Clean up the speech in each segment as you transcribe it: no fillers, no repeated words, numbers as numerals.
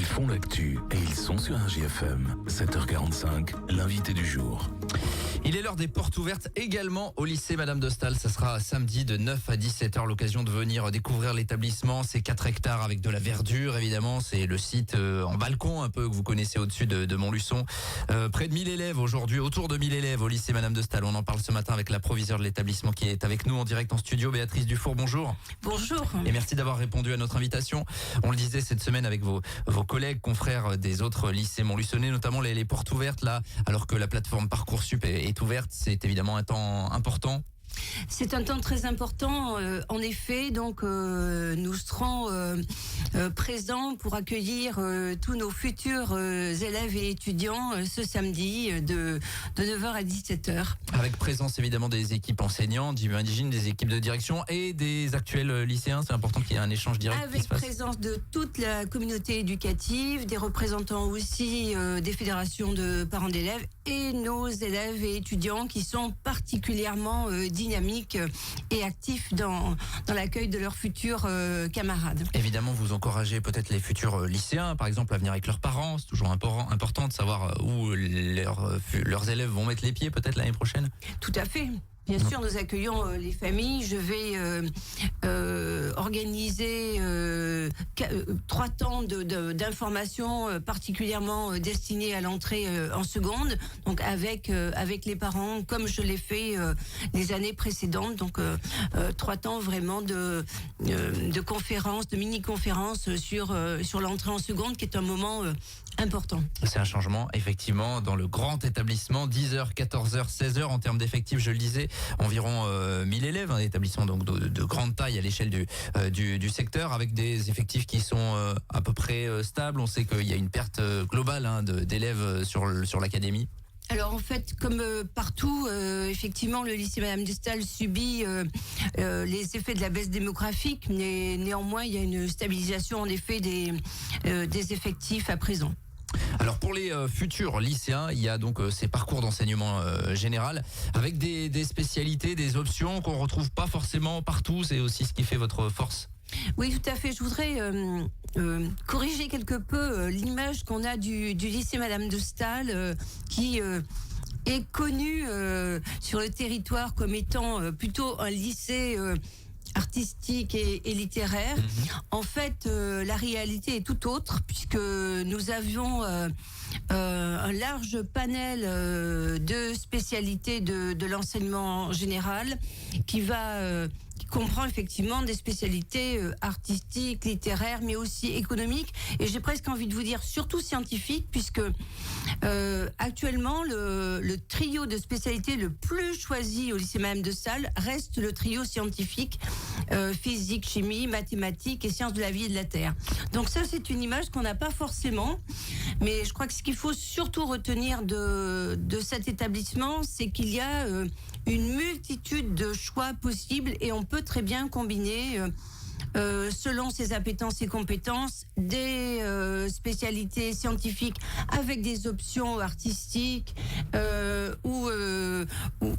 font l'actu et ils sont sur RJFM. 7h45, l'invité du jour. Il est l'heure des portes ouvertes également au lycée Madame de Staël. Ça sera samedi de 9 à 17h. L'occasion de venir découvrir l'établissement. C'est 4 hectares avec de la verdure, évidemment. C'est le site en balcon, un peu, que vous connaissez au-dessus de Montluçon. Près de 1000 élèves aujourd'hui, autour de 1000 élèves au lycée Madame de Staël. On en parle ce matin avec la proviseure de l'établissement qui est avec nous en direct en studio. Béatrice Dufour, bonjour. Bonjour. Et merci d'avoir répondu à notre invitation. On le disait cette semaine avec vos collègues, confrères des autres lycées montluçonnais, notamment les portes ouvertes là, alors que la plateforme Parcoursup est ouverte. C'est évidemment un temps important. C'est un temps très important, en effet. Donc, nous serons présents pour accueillir tous nos futurs élèves et étudiants ce samedi de 9h à 17h. Avec présence évidemment des équipes enseignantes, j'imagine, des équipes de direction et des actuels lycéens. C'est important qu'il y ait un échange direct. Avec présence de toute la communauté éducative, des représentants aussi des fédérations de parents d'élèves et nos élèves et étudiants qui sont particulièrement dynamiques et actifs dans l'accueil de leurs futurs camarades. Évidemment, vous encouragez peut-être les futurs lycéens, par exemple, à venir avec leurs parents. C'est toujours important de savoir où leurs élèves vont mettre les pieds peut-être l'année prochaine. Tout à fait. Bien sûr, nous accueillons les familles. Je vais organiser 3 temps d'information particulièrement destinés à l'entrée en seconde, donc avec les parents, comme je l'ai fait les années précédentes. Donc 3 temps vraiment de conférences, de mini-conférences sur l'entrée en seconde, qui est un moment important. C'est un changement, effectivement, dans le grand établissement, 10h, 14h, 16h, en termes d'effectifs, je le disais, environ 1000 élèves, un établissement donc de grande taille à l'échelle du secteur, avec des effectifs qui sont à peu près stables. On sait qu'il y a une perte globale d'élèves sur l'académie. Alors en fait, comme partout, effectivement, le lycée Madame de Staël subit les effets de la baisse démographique, mais néanmoins, il y a une stabilisation en effet des effectifs à présent. Alors pour les futurs lycéens, il y a donc ces parcours d'enseignement général avec des spécialités, des options qu'on retrouve pas forcément partout. C'est aussi ce qui fait votre force. Oui, tout à fait. Je voudrais corriger quelque peu l'image qu'on a du lycée Madame de Staël qui est connu sur le territoire comme étant plutôt un lycée artistique et littéraire. En fait, la réalité est tout autre, puisque nous avions un large panel de spécialités de l'enseignement général qui comprend effectivement des spécialités artistiques, littéraires, mais aussi économiques, et j'ai presque envie de vous dire surtout scientifiques, puisque actuellement le trio de spécialités le plus choisi au lycée Madame de Staël reste le trio scientifique, physique, chimie, mathématiques et sciences de la vie et de la terre. Donc ça, c'est une image qu'on n'a pas forcément, mais je crois que ce qu'il faut surtout retenir de cet établissement, c'est qu'il y a une multitude de choix possibles, et on peut très bien combiner selon ses appétences et compétences des spécialités scientifiques avec des options artistiques ou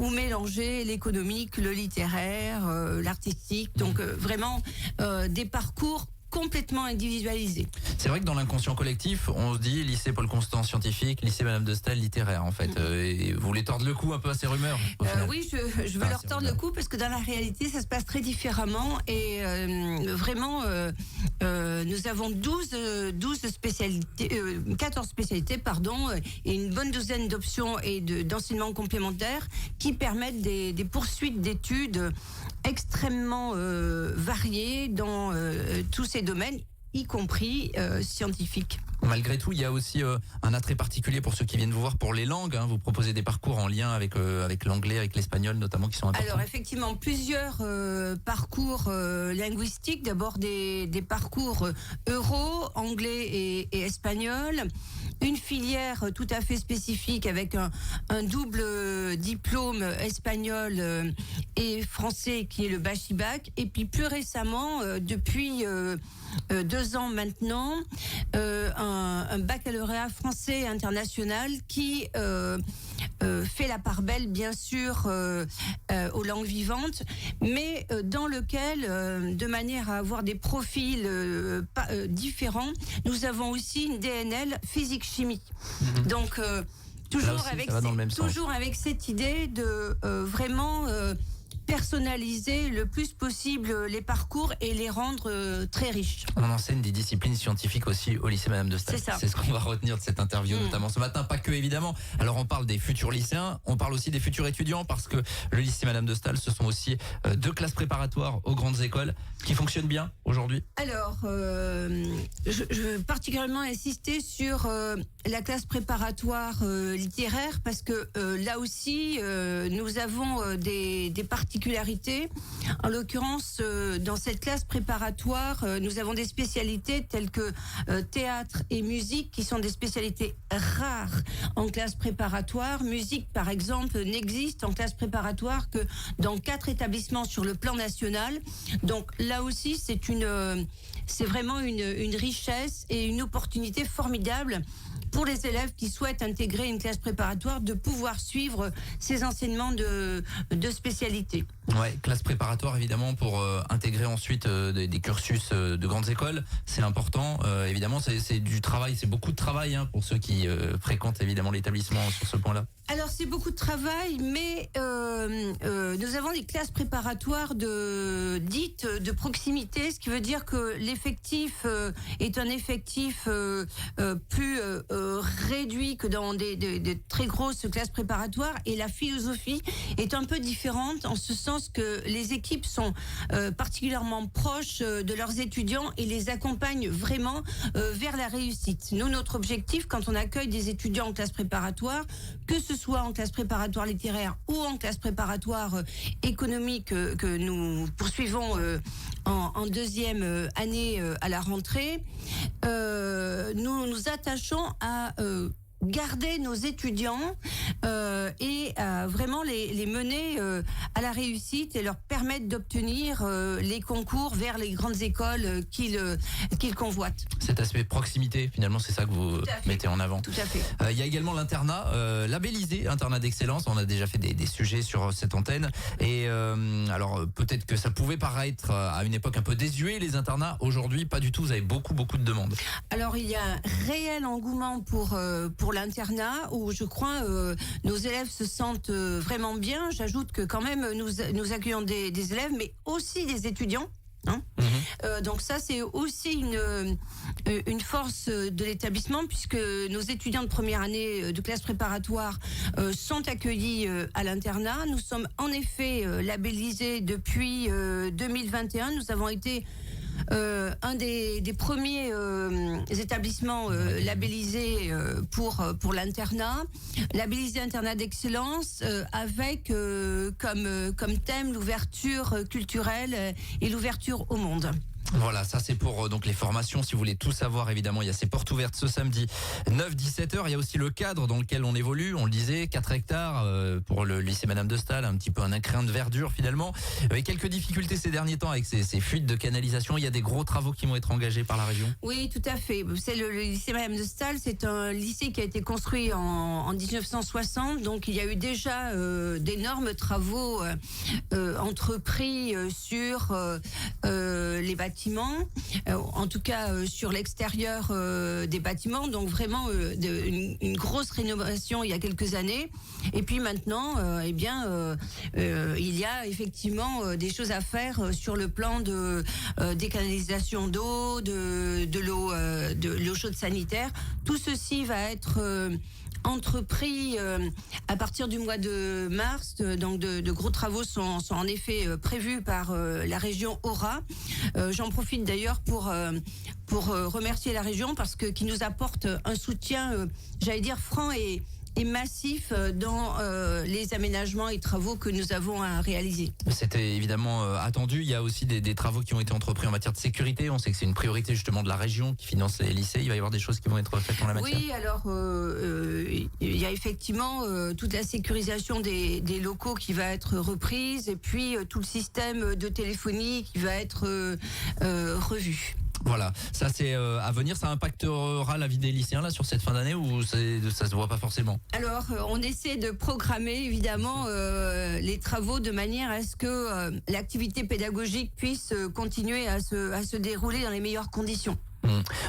mélanger l'économique, le littéraire, l'artistique. Donc vraiment des parcours complètement individualisé. C'est vrai que dans l'inconscient collectif, on se dit lycée Paul Constant scientifique, lycée Madame de Staël littéraire en fait. Et vous voulez tordre le cou un peu à ces rumeurs Oui, je veux leur tordre le cou, parce que dans la réalité, ça se passe très différemment, et vraiment, nous avons 14 spécialités, et une bonne douzaine d'options et d'enseignements complémentaires qui permettent des poursuites d'études extrêmement variées dans tous ces domaines, y compris scientifiques. Malgré tout, il y a aussi un attrait particulier pour ceux qui viennent vous voir pour les langues. Vous proposez des parcours en lien avec l'anglais, avec l'espagnol notamment, qui sont importants. Alors effectivement, plusieurs parcours linguistiques. D'abord des parcours euro, anglais et espagnol. Une filière tout à fait spécifique avec un double diplôme espagnol et français qui est le Bachibac. Et puis plus récemment, depuis 2 ans maintenant, un baccalauréat français international qui fait la part belle, bien sûr, aux langues vivantes, mais dans lequel, de manière à avoir des profils différents, nous avons aussi une DNL physique-chimie. Donc, toujours avec cette idée de vraiment personnaliser le plus possible les parcours et les rendre très riches. On enseigne des disciplines scientifiques aussi au lycée Madame de Staël. C'est ce qu'on va retenir de cette interview, notamment ce matin, pas que évidemment. Alors on parle des futurs lycéens, on parle aussi des futurs étudiants, parce que le lycée Madame de Staël, ce sont aussi 2 classes préparatoires aux grandes écoles qui fonctionnent bien aujourd'hui. Alors, je veux particulièrement insister sur la classe préparatoire littéraire, parce que là aussi, nous avons des particularités. En l'occurrence, dans cette classe préparatoire, nous avons des spécialités telles que théâtre et musique, qui sont des spécialités rares en classe préparatoire. Musique, par exemple, n'existe en classe préparatoire que dans 4 établissements sur le plan national. Donc là aussi, c'est vraiment une richesse et une opportunité formidable pour les élèves qui souhaitent intégrer une classe préparatoire, de pouvoir suivre ces enseignements de spécialité. Ouais, classe préparatoire évidemment pour intégrer ensuite des cursus de grandes écoles, c'est important. Évidemment, c'est du travail, c'est beaucoup de travail pour ceux qui fréquentent évidemment l'établissement sur ce point-là. Alors c'est beaucoup de travail, mais nous avons des classes préparatoires dites de proximité, ce qui veut dire que l'effectif est un effectif plus réduit que dans des très grosses classes préparatoires, et la philosophie est un peu différente, en ce sens que les équipes sont particulièrement proches de leurs étudiants et les accompagnent vraiment vers la réussite. Nous, notre objectif, quand on accueille des étudiants en classe préparatoire, que ce soit en classe préparatoire littéraire ou en classe préparatoire économique que nous poursuivons en 2e année à la rentrée, nous nous attachons à garder nos étudiants et vraiment les mener à la réussite et leur permettre d'obtenir les concours vers les grandes écoles qu'ils convoitent. Cet aspect proximité, finalement, c'est ça que vous mettez en avant. Tout à fait. Il y a également l'internat labellisé, internat d'excellence. On a déjà fait des sujets sur cette antenne. Et alors, peut-être que ça pouvait paraître à une époque un peu désuet, les internats. Aujourd'hui, pas du tout. Vous avez beaucoup de demandes. Alors, il y a un réel engouement pour l'internat, où je crois nos élèves se sentent vraiment bien. J'ajoute que quand même nous accueillons des élèves, mais aussi des étudiants. Donc ça, c'est aussi une force de l'établissement, puisque nos étudiants de première année de classe préparatoire sont accueillis à l'internat. Nous sommes en effet labellisés depuis 2021. Nous avons été un des premiers établissements labellisés pour l'internat, labellisé internat d'excellence, avec comme thème l'ouverture culturelle et l'ouverture au monde. Voilà, ça c'est pour donc les formations. Si vous voulez tout savoir, évidemment, il y a ces portes ouvertes ce samedi 9-17h. Il y a aussi le cadre dans lequel on évolue. On le disait, 4 hectares pour le lycée Madame de Staël, un petit peu un écrin de verdure finalement. Avec quelques difficultés ces derniers temps avec ces fuites de canalisation. Il y a des gros travaux qui vont être engagés par la région. Oui, tout à fait. C'est le lycée Madame de Staël. C'est un lycée qui a été construit en 1960. Donc il y a eu déjà d'énormes travaux entrepris sur les bâtiments, en tout cas sur l'extérieur des bâtiments, donc vraiment une grosse rénovation il y a quelques années. Et puis maintenant, il y a effectivement des choses à faire sur le plan des canalisations d'eau, de l'eau chaude sanitaire. Tout ceci va être entrepris à partir du mois de mars. Donc de gros travaux sont en effet prévus par la région Aura. J'en profite d'ailleurs pour remercier la région, parce que qui nous apporte un soutien, j'allais dire franc et massif dans les aménagements et travaux que nous avons à réaliser. C'était évidemment attendu. Il y a aussi des travaux qui ont été entrepris en matière de sécurité. On sait que c'est une priorité justement de la région qui finance les lycées. Il va y avoir des choses qui vont être faites en la matière. Oui, alors il y a effectivement toute la sécurisation des locaux qui va être reprise, et puis tout le système de téléphonie qui va être revu. Voilà, ça c'est à venir. Ça impactera la vie des lycéens là sur cette fin d'année ou ça se voit pas forcément? Alors, on essaie de programmer évidemment les travaux de manière à ce que l'activité pédagogique puisse continuer à se dérouler dans les meilleures conditions.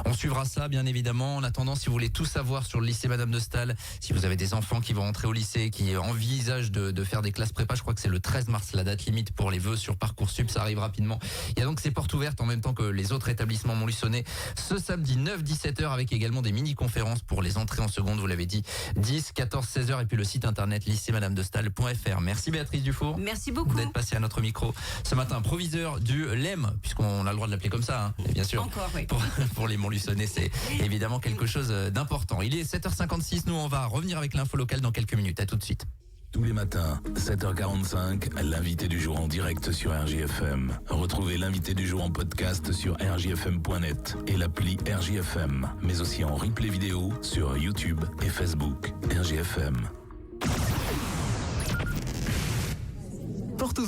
On suivra ça bien évidemment. En attendant, si vous voulez tout savoir sur le lycée Madame de Staël, si vous avez des enfants qui vont entrer au lycée, qui envisagent de faire des classes prépa, je crois que c'est le 13 mars la date limite pour les vœux sur Parcoursup, ça arrive rapidement. Il y a donc ces portes ouvertes en même temps que les autres établissements montluçonnais ce samedi 9-17h avec également des mini-conférences pour les entrées en seconde, vous l'avez dit, 10, 14, 16h et puis le site internet lycémadamedestaël.fr. Merci Béatrice Dufour. Merci beaucoup D'être passée à notre micro ce matin. Proviseur du LEM, puisqu'on a le droit de l'appeler comme ça, hein, bien sûr. Encore, oui. Pour les Montluçonnais, c'est évidemment quelque chose d'important. Il est 7h56, nous on va revenir avec l'info locale dans quelques minutes. À tout de suite. Tous les matins, 7h45, l'invité du jour en direct sur RJFM. Retrouvez l'invité du jour en podcast sur rjfm.net et l'appli RJFM, mais aussi en replay vidéo sur YouTube et Facebook. RJFM. Portes